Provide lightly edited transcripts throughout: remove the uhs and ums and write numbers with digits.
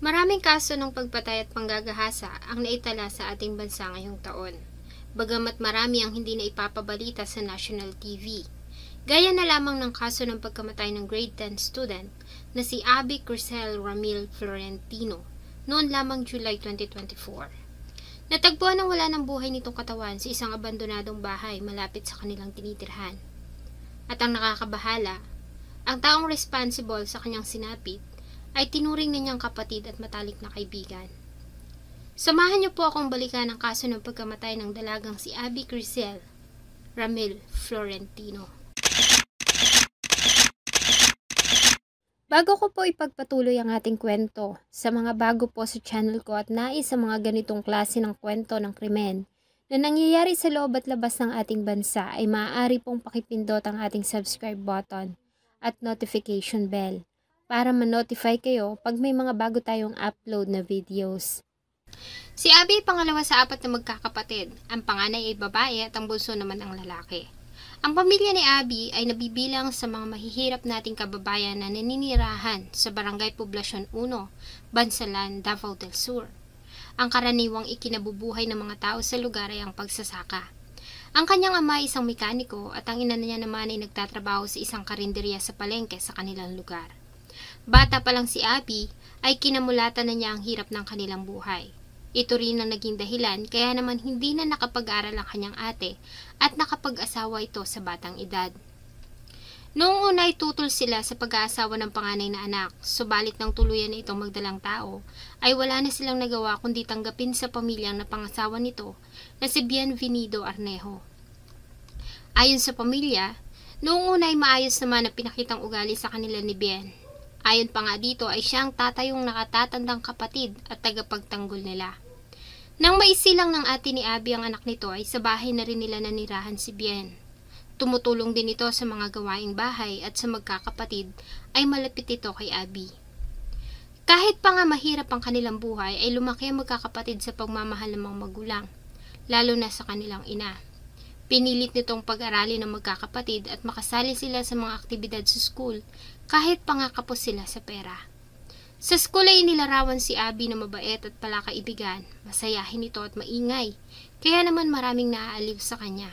Maraming kaso ng pagpatay at panggagahasa ang naitala sa ating bansa ngayong taon. Bagamat marami ang hindi na ipapabalita sa national TV. Gaya na lamang ng kaso ng pagkamatay ng grade 10 student na si Abby Crisel Ramil Florentino noon lamang July 2024. Natagpuan ng wala ng buhay nitong katawan sa isang abandonadong bahay malapit sa kanilang tinitirhan. At ang nakakabahala, ang taong responsible sa kanyang sinapit ay tinuring ninyang kapatid at matalik na kaibigan. Samahan niyo po akong balikan ang kaso ng pagkamatay ng dalagang si Abby Crisel Ramil Florentino. Bago ko po ipagpatuloy ang ating kwento, sa mga bago po sa channel ko at nais sa mga ganitong klase ng kwento ng krimen na nangyayari sa loob at labas ng ating bansa ay maaari pong pakipindot ang ating subscribe button at notification bell para ma-notify kayo pag may mga bago tayong upload na videos. Si Abby ay pangalawa sa 4 na magkakapatid. Ang panganay ay babae at ang bunso naman ang lalaki. Ang pamilya ni Abby ay nabibilang sa mga mahihirap nating kababayan na naninirahan sa Barangay Poblacion 1, Bansalan, Davao del Sur. Ang karaniwang ikinabubuhay ng mga tao sa lugar ay ang pagsasaka. Ang kanyang ama ay isang mekaniko at ang ina niya naman ay nagtatrabaho sa isang karinderya sa palengke sa kanilang lugar. Bata pa lang si Abby ay kinamulatan na niya ang hirap ng kanilang buhay. Ito rin ang naging dahilan kaya naman hindi na nakapag-aral ang kanyang ate at nakapag-asawa ito sa batang edad. Noong una ay tutol sila sa pag-aasawa ng panganay na anak, subalit nang tuluyan na itong magdalang tao, ay wala na silang nagawa kundi tanggapin sa pamilyang na pangasawa nito na si Bienvenido Arnejo. Ayon sa pamilya, noong una ay maayos naman na pinakitang ugali sa kanila ni Bien. Ayon pa nga dito ay siyang tatayong nakatatandang kapatid at tagapagtanggol nila. Nang maisilang ng ate ni Abby ang anak nito ay sa bahay na rin nila nanirahan si Bien. Tumutulong din ito sa mga gawaing bahay at sa magkakapatid ay malapit ito kay Abby. Kahit pa nga mahirap ang kanilang buhay ay lumaki ang magkakapatid sa pagmamahal ng mga magulang, lalo na sa kanilang ina. Pinilit nitong pag-aralin ng magkakapatid at makasali sila sa mga aktibidad sa school kahit pa nga kapos sila sa pera. Sa school ay inilarawan si Abby na mabait at palakaibigan, masayahin ito at maingay, kaya naman maraming naaaliw sa kanya.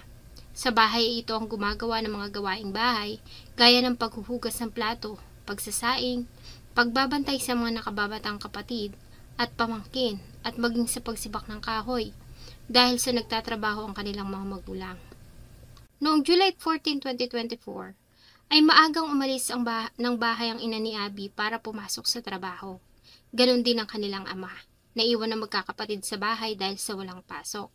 Sa bahay ay ito ang gumagawa ng mga gawaing bahay, gaya ng paghuhugas ng plato, pagsasaing, pagbabantay sa mga nakababatang kapatid at pamangkin at maging sa pagsibak ng kahoy, dahil sa nagtatrabaho ang kanilang mga magulang. Noong July 14, 2024, ay maagang umalis ng bahay ang ina ni Abby para pumasok sa trabaho. Ganon din ang kanilang ama. Naiwan ang magkakapatid sa bahay dahil sa walang pasok.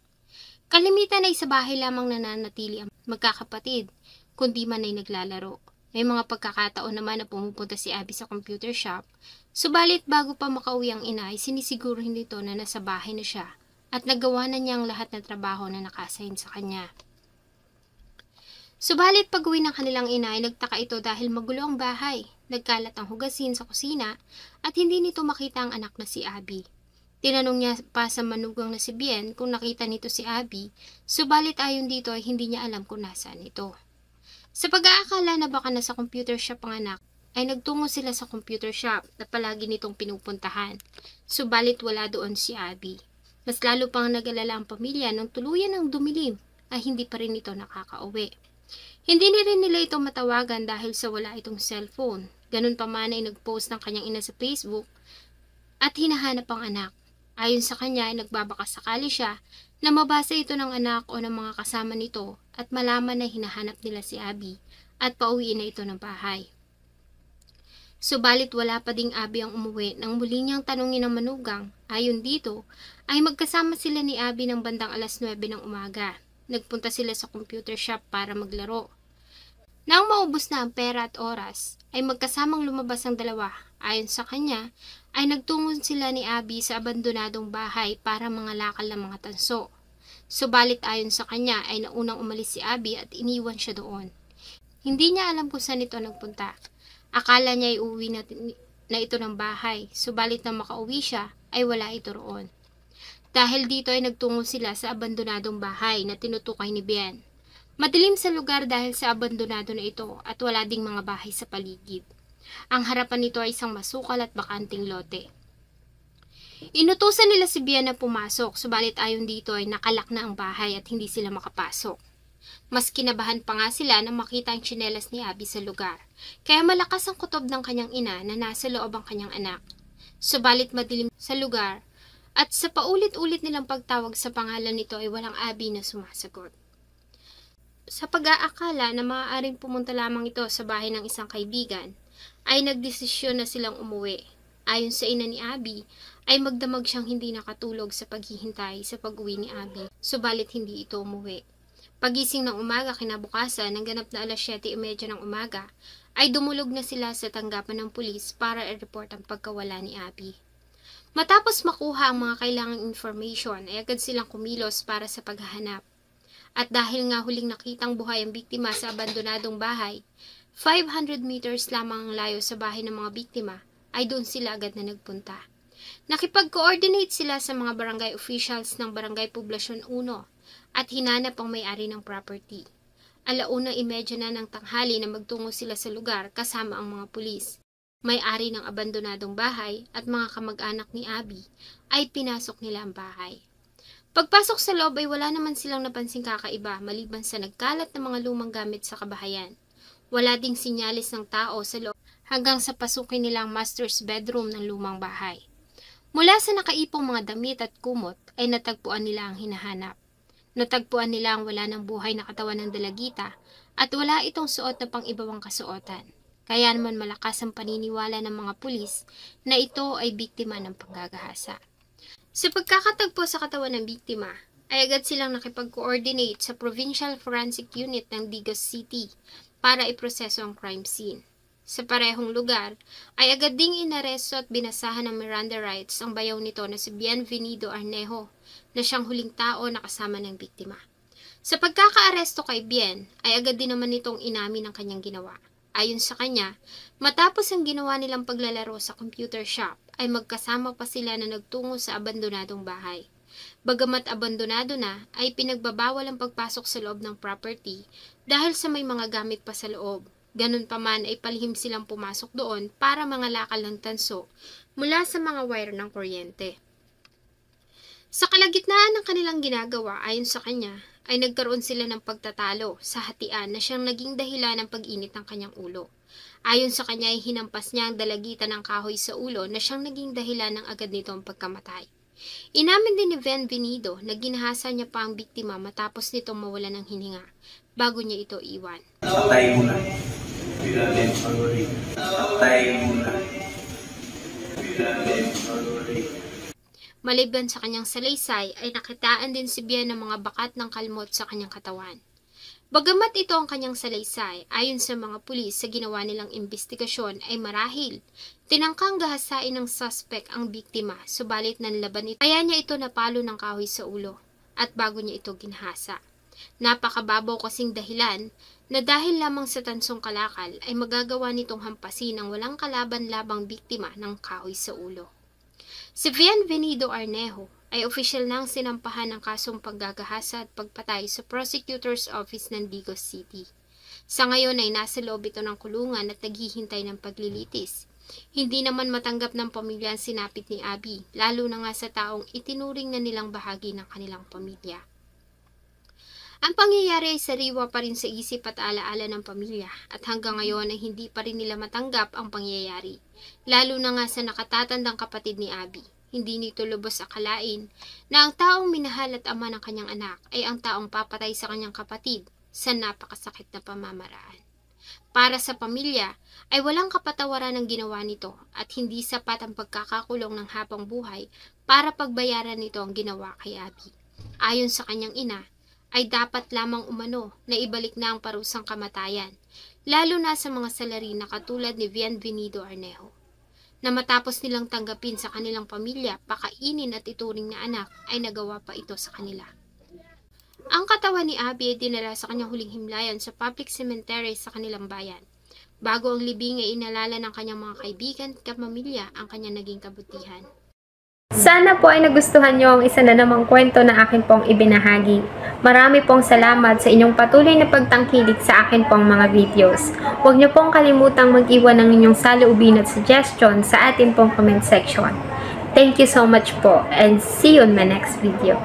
Kalimitan ay sa bahay lamang nananatili ang magkakapatid, kundi man ay naglalaro. May mga pagkakataon naman na pumupunta si Abby sa computer shop, subalit bago pa makauwi ang ina ay sinisiguro nito na nasa bahay na siya at nagawa na niya ang lahat ng trabaho na nakasign sa kanya. Subalit pag-uwi ng kanilang ina ay nagtaka ito dahil magulo ang bahay, nagkalat ang hugasin sa kusina at hindi nito makita ang anak na si Abby. Tinanong niya pa sa manugang na si Bien kung nakita nito si Abby, subalit ayon dito ay hindi niya alam kung nasaan ito. Sa pag-aakala na baka nasa computer shop ang anak, ay nagtungo sila sa computer shop na palagi nitong pinupuntahan, subalit wala doon si Abby. Mas lalo pang nag-alala ang pamilya nang tuluyan ng dumilim ay hindi pa rin ito nakakauwi. Hindi na rin nila ito matawagan dahil sa wala itong cellphone. Ganun pa man ay nag-post ng kanyang ina sa Facebook at hinahanap ang anak. Ayon sa kanya ay nagbabaka sakali siya na mabasa ito ng anak o ng mga kasama nito at malaman na hinahanap nila si Abby at pauwiin na ito ng bahay. Subalit wala pa ding Abby ang umuwi nang muli niyang tanungin ng manugang. Ayon dito ay magkasama sila ni Abby ng bandang alas 9 ng umaga. Nagpunta sila sa computer shop para maglaro. Nang maubos na ang pera at oras, ay magkasamang lumabas ang dalawa. Ayon sa kanya, ay nagtungo sila ni Abby sa abandonadong bahay para mangalakal ng mga tanso. Subalit ayon sa kanya ay naunang umalis si Abby at iniwan siya doon. Hindi niya alam kung saan ito nagpunta. Akala niya ay uwi na ito ng bahay, subalit nang makauwi siya ay wala ito roon. Dahil dito ay nagtungo sila sa abandonadong bahay na tinutukoy ni Bien. Madilim sa lugar dahil sa abandonado na ito at wala ding mga bahay sa paligid. Ang harapan nito ay isang masukal at bakanting lote. Inutusan nila si Bien na pumasok, subalit ayon dito ay nakalak na ang bahay at hindi sila makapasok. Mas kinabahan pa nga sila nang makita ang tsinelas ni Abby sa lugar, kaya malakas ang kutob ng kanyang ina na nasa loob ang kanyang anak. Subalit madilim sa lugar at sa paulit-ulit nilang pagtawag sa pangalan nito ay walang Abby na sumasagot. Sa pag-aakala na maaaring pumunta lamang ito sa bahay ng isang kaibigan, ay nagdesisyon na silang umuwi. Ayon sa ina ni Abby, ay magdamag siyang hindi nakatulog sa paghihintay sa pag-uwi ni Abby, subalit hindi ito umuwi. Pagising ng umaga kinabukasan, ng ganap na alas 7:30 ng umaga, ay dumulog na sila sa tanggapan ng pulis para i-report ang pagkawala ni Abby. Matapos makuha ang mga kailangang information, ay agad silang kumilos para sa paghahanap. At dahil nga huling nakitang buhay ang biktima sa abandonadong bahay, 500 meters lamang ang layo sa bahay ng mga biktima, ay doon sila agad na nagpunta. Nakipag-coordinate sila sa mga barangay officials ng Barangay Poblasyon 1 at hinanap ang may-ari ng property. 1:30 na ng tanghali na magtungo sila sa lugar kasama ang mga pulis. May-ari ng abandonadong bahay at mga kamag-anak ni Abby ay pinasok nila ang bahay. Pagpasok sa loob ay wala naman silang napansing kakaiba maliban sa nagkalat na mga lumang gamit sa kabahayan. Wala ding sinyalis ng tao sa loob hanggang sa pasukin nilang master's bedroom ng lumang bahay. Mula sa nakaipong mga damit at kumot ay natagpuan nila ang hinahanap. Natagpuan nila ang wala ng buhay na katawan ng dalagita at wala itong suot na pang-ibawang kasuotan. Kaya naman malakas ang paniniwala ng mga pulis na ito ay biktima ng panggagahasa. Sa pagkakatagpo sa katawan ng biktima, ay agad silang nakipag-coordinate sa Provincial Forensic Unit ng Digos City para iproseso ang crime scene. Sa parehong lugar, ay agad ding inaresto at binasahan ng Miranda rights ang bayaw nito na si Bienvenido Arnejo, na siyang huling tao na kasama ng biktima. Sa pagkakaaresto kay Bien, ay agad din naman nitong inamin ang kanyang ginawa. Ayon sa kanya, matapos ang ginawa nilang paglalaro sa computer shop, ay magkasama pa sila na nagtungo sa abandonadong bahay. Bagamat abandonado na, ay pinagbabawal ang pagpasok sa loob ng property dahil sa may mga gamit pa sa loob. Ganun pa man ay palihim silang pumasok doon para mga lakal ng tanso mula sa mga wire ng kuryente. Sa kalagitnaan ng kanilang ginagawa, ayon sa kanya, ay nagkaroon sila ng pagtatalo sa hatian na siyang naging dahilan ng pag-init ng kanyang ulo. Ayon sa kanya ay hinampas niya ang dalagitan ng kahoy sa ulo na siyang naging dahilan ng agad nitong pagkamatay. Inamin din ni Bienvenido na ginahasa niya pa ang biktima matapos nitong mawalan ng hininga bago niya ito iwan. Patay muna. Patay muna. Maliban sa kanyang salaysay, ay nakitaan din si Bien ng mga bakat ng kalmot sa kanyang katawan. Bagamat ito ang kanyang salaysay, ayon sa mga pulis sa ginawa nilang investigasyon ay marahil tinangkang gahasain ng suspect ang biktima, subalit nanlaban ito. Kaya niya ito napalo ng kahoy sa ulo at bago niya ito ginahasa. Napakababaw kasing dahilan na dahil lamang sa tansong kalakal ay magagawa nitong hampasin ang walang kalaban-labang biktima ng kahoy sa ulo. Si Bienvenido Arnejo ay opisyal nang sinampahan ng kasong paggagahasa at pagpatay sa Prosecutor's Office ng Digos City. Sa ngayon ay nasa loob ito ng kulungan at naghihintay ng paglilitis. Hindi naman matanggap ng pamilya ang sinapit ni Abby, lalo na nga sa taong itinuring na nilang bahagi ng kanilang pamilya. Ang pangyayari ay sariwa pa rin sa isip at alaala ng pamilya at hanggang ngayon ay hindi pa rin nila matanggap ang pangyayari, lalo na nga sa nakatatandang kapatid ni Abby. Hindi nito lubos akalain na ang taong minahal at ama ng kanyang anak ay ang taong papatay sa kanyang kapatid sa napakasakit na pamamaraan. Para sa pamilya ay walang kapatawaran ang ginawa nito at hindi sapat ang pagkakakulong ng habang buhay para pagbayaran nito ang ginawa kay Abby. Ayon sa kanyang ina, ay dapat lamang umano na ibalik na ang parusang kamatayan, lalo na sa mga salarin na katulad ni Bienvenido Arnejo, na matapos nilang tanggapin sa kanilang pamilya, pakainin at ituring na anak ay nagawa pa ito sa kanila. Ang katawan ni Abby ay dinala sa kanyang huling himlayan sa public cemetery sa kanilang bayan. Bago ang libing ay inalala ng kanyang mga kaibigan at kapamilya ang kanyang naging kabutihan. Sana po ay nagustuhan nyo ang isa na namang kwento na akin pong ibinahagi. Marami pong salamat sa inyong patuloy na pagtangkilik sa akin pong mga videos. Huwag nyo pong kalimutang mag-iwan ng inyong saloobin at suggestion sa atin pong comment section. Thank you so much po and see you in my next video.